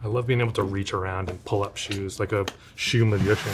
I love being able to reach around and pull up shoes like a shoe magician.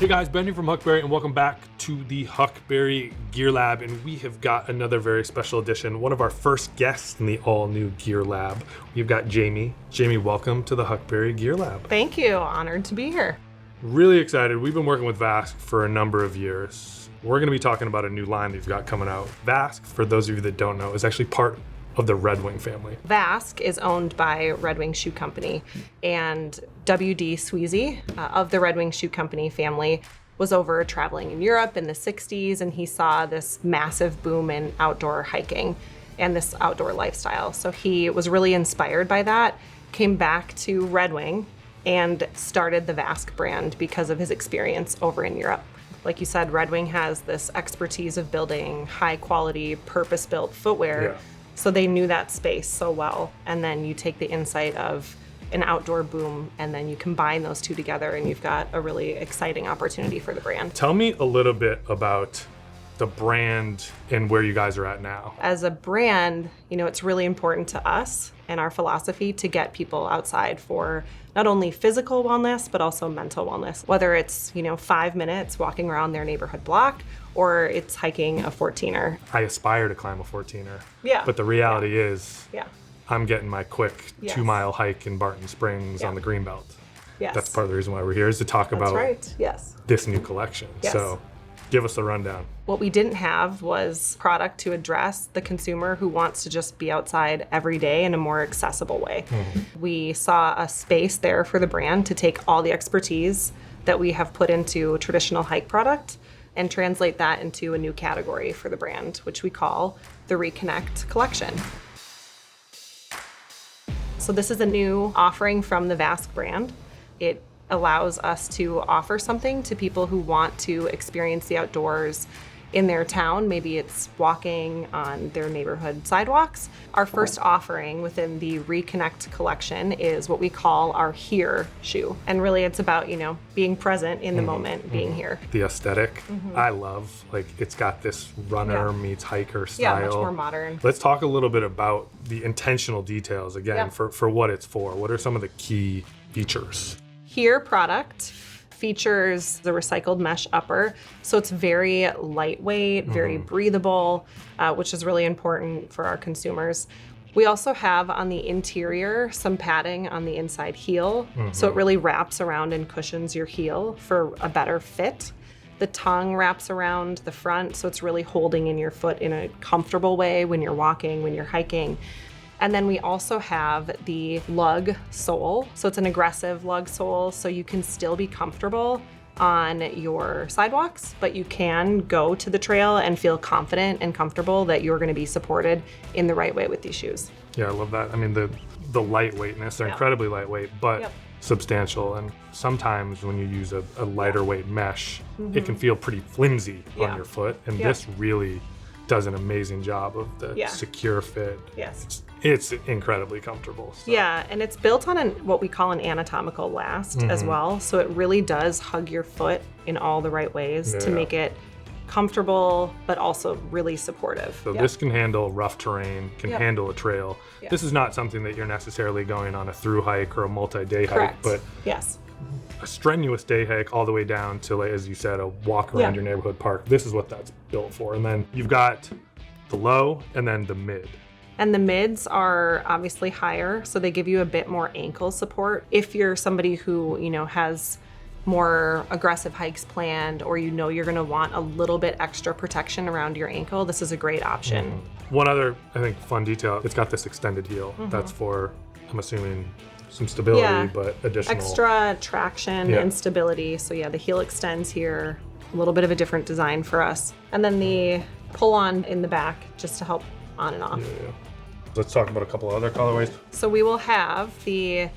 Hey guys, Benny from Huckberry, and welcome back to the Huckberry Gear Lab. And we have got another very special edition, one of our first guests in the all-new Gear Lab. We've got Jamie. Jamie, welcome to the Huckberry Gear Lab. Thank you, honored to be here. Really excited. We've been working with Vasque for a number of years. We're gonna be talking about a new line that you've got coming out. Vasque, for those of you that don't know, is actually part of the Red Wing family. Vasque is owned by Red Wing Shoe Company, and W.D. Sweezy of the Red Wing Shoe Company family was over traveling in Europe in the 60s, and he saw this massive boom in outdoor hiking and this outdoor lifestyle. So he was really inspired by that, came back to Red Wing and started the Vasque brand because of his experience over in Europe. Like you said, Red Wing has this expertise of building high quality, purpose-built footwear. Yeah. So they knew that space so well. And then you take the insight of an outdoor boom and then you combine those two together and you've got a really exciting opportunity for the brand. Tell me a little bit about the brand and where you guys are at now. As a brand, you know, it's really important to us and our philosophy to get people outside for not only physical wellness, but also mental wellness. Whether it's, 5 minutes walking around their neighborhood block or it's hiking a 14er. I aspire to climb a 14er. Yeah. But the reality is, Yeah. I'm getting my quick Yes. 2-mile hike in Barton Springs on the Greenbelt. Yes. That's part of the reason why we're here, is to talk That's about right. Yes. this new collection. Yes. So give us the rundown. What we didn't have was product to address the consumer who wants to just be outside every day in a more accessible way. Mm-hmm. We saw a space there for the brand to take all the expertise that we have put into traditional hike product and translate that into a new category for the brand, which we call the Reconnect Collection. So this is a new offering from the Vasque brand. It allows us to offer something to people who want to experience the outdoors in their town. Maybe it's walking on their neighborhood sidewalks. Our first offering within the Reconnect collection is what we call our Here shoe. And really it's about, being present in the moment, being here. The aesthetic, I love. Like, it's got this runner meets hiker style. Yeah, much more modern. Let's talk a little bit about the intentional details again for what it's for. What are some of the key features? Here product features the recycled mesh upper, so it's very lightweight, very breathable, which is really important for our consumers. We also have on the interior some padding on the inside heel, so it really wraps around and cushions your heel for a better fit. The tongue wraps around the front, so it's really holding in your foot in a comfortable way when you're walking, when you're hiking. And then we also have the lug sole. So it's an aggressive lug sole, so you can still be comfortable on your sidewalks, but you can go to the trail and feel confident and comfortable that you're gonna be supported in the right way with these shoes. Yeah, I love that. I mean, the lightweightness, they're incredibly lightweight, but substantial. And sometimes when you use a lighter weight mesh, it can feel pretty flimsy on your foot. And this really does an amazing job of the secure fit. Yes. It's incredibly comfortable. So. Yeah, and it's built on what we call an anatomical last as well. So it really does hug your foot in all the right ways to make it comfortable, but also really supportive. So this can handle rough terrain, can handle a trail. This is not something that you're necessarily going on a through hike or a multi-day hike, but a strenuous day hike all the way down to, like, as you said, a walk around your neighborhood park. This is what that's built for. And then you've got the low and then the mid. And the mids are obviously higher, so they give you a bit more ankle support. If you're somebody who, has more aggressive hikes planned, or you're gonna want a little bit extra protection around your ankle, this is a great option. One other, I think, fun detail, it's got this extended heel. That's for, I'm assuming, some stability, but additional. Extra traction and stability. So the heel extends here, a little bit of a different design for us. And then the pull-on in the back, just to help on and off. Let's talk about a couple of other colorways. So we will have the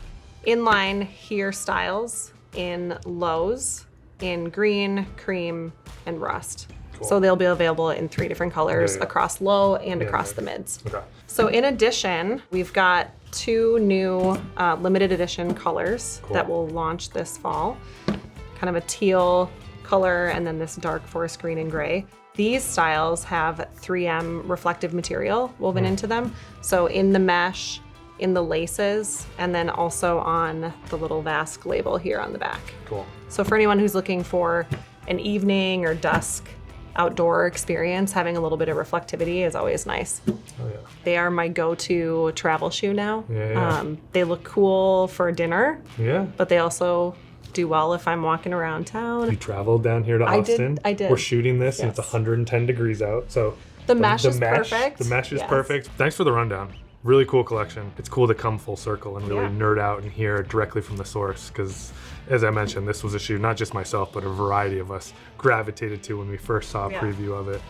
Inline Here Styles in lows, in green, cream, and rust. Cool. So they'll be available in 3 different colors across low and across the mids. Okay. So in addition, we've got 2 new limited edition colors that will launch this fall. Kind of a teal color and then this dark forest green and gray. These styles have 3M reflective material woven into them. So in the mesh, in the laces, and then also on the little Vasque label here on the back. Cool. So for anyone who's looking for an evening or dusk outdoor experience, having a little bit of reflectivity is always nice. Oh yeah. They are my go-to travel shoe now. Yeah. They look cool for dinner. Yeah. But they also do well if I'm walking around town. You traveled down here to Austin. I did. We're shooting this and it's 110 degrees out. So the mesh is perfect. The mesh is perfect. Thanks for the rundown. Really cool collection. It's cool to come full circle and really nerd out and hear directly from the source, because as I mentioned, this was a shoe not just myself, but a variety of us gravitated to when we first saw a preview of it.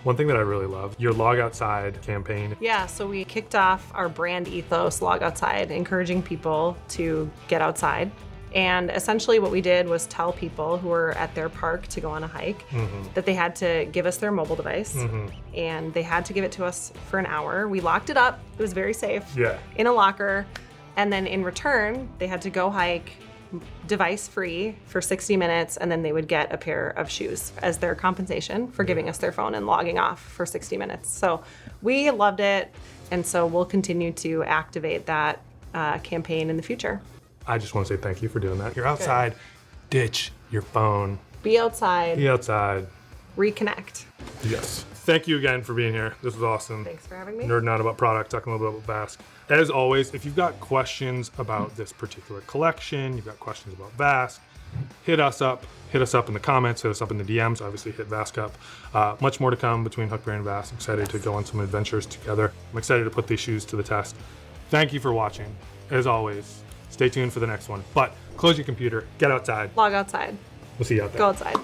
One thing that I really love, your Log Outside campaign. Yeah, so we kicked off our brand ethos, Log Outside, encouraging people to get outside. And essentially what we did was tell people who were at their park to go on a hike that they had to give us their mobile device, and they had to give it to us for an hour. We locked it up. It was very safe in a locker. And then in return, they had to go hike device free for 60 minutes, and then they would get a pair of shoes as their compensation for giving us their phone and logging off for 60 minutes. So we loved it, and so we'll continue to activate that campaign in the future. I just want to say thank you for doing that. You're outside, ditch your phone. Be outside. Be outside. Reconnect. Yes. Thank you again for being here. This was awesome. Thanks for having me. Nerding out about product, talking a little bit about Vasque. As always, if you've got questions about this particular collection, you've got questions about Vasque, hit us up. Hit us up in the comments, hit us up in the DMs, obviously hit Vasque up. Much more to come between Huckberry and Vasque. Excited to go on some adventures together. I'm excited to put these shoes to the test. Thank you for watching. As always, stay tuned for the next one. But close your computer, get outside. Log outside. We'll see you out there. Go outside.